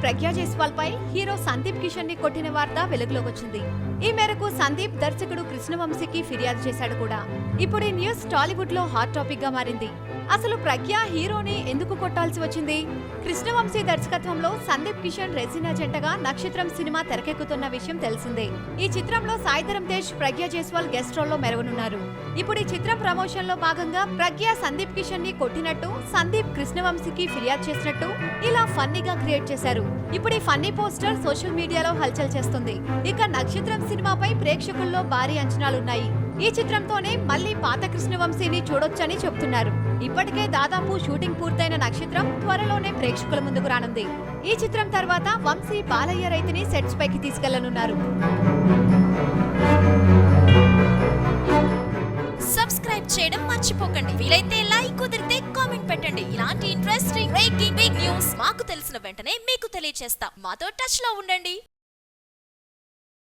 ప్రగ్యా జైస్వాల్ పై hero Sandeep Kishan ని కొట్టిన వార్త వెలుగులోకి వచ్చింది. ఈ మేరకు సందీప్ దర్శకుడు కృష్ణవంశీకి ఫిర్యాదు చేశాడు కూడా. ఇప్పుడు ఈ న్యూస్ టాలీవుడ్ లో హాట్ టాపిక్ గా మారింది. అసలు ప్రగ్యా హీరోని ఎందుకు కొట్టాల్సి వచ్చింది? కృష్ణవంశీ దర్శకత్వంలో సందీప్ కిషన్ రెజినా జంటగా నక్షత్రం సినిమా తెరకెక్కుతున్న విషయం తెలిసిందే. ఈ చిత్రంలో సాయిధరం తేజ్, ప్రగ్యా జైస్వాల్ గెస్ట్ రోల్ లో మెరవనున్నారు. ఇప్పుడు ఈ చిత్రం ప్రమోషన్ లో భాగంగా ప్రగ్యా సందీప్ కిషన్ ని కొట్టినట్టు సందీప్ కృష్ణవంశీకి ఫిర్యాదు చేసినట్టు ఇలా ఫన్నీగా క్రియేట్ చేశారు. ఇప్పుడు ఈ ఫన్నీ పోస్టర్ సోషల్ మీడియాలో హల్చల్ చేస్తుంది. ఇక నక్షత్రం సినిమాపై ప్రేక్షకుల్లో భారీ అంచనాలున్నాయి. ఈ చిత్రంతోనే మళ్లీ పాత కృష్ణవంశీని చూడొచ్చని చెబుతున్నారు. ఇప్పటికే దాదాపు షూటింగ్ పూర్తయిన నక్షత్రం త్వరలోనే ప్రేక్షకుల ముందుకు రానుంది. ఈ చిత్రం తర్వాత వంశీ బాలయ్య రైతుని సెట్స్ పైకి తీసుకెళ్లనున్నారు. సబ్స్క్రైబ్ చేయడం మర్చిపోకండి. వీలైతే లైక్, కుదిరితే కామెంట్ పెట్టండి. ఇలాంటి ఇంట్రెస్టింగ్ బ్రేకింగ్ బిగ్ న్యూస్ మాకు తెలిసిన వెంటనే మీకు తెలియజేస్తాం. మాతో టచ్ లో ఉండండి.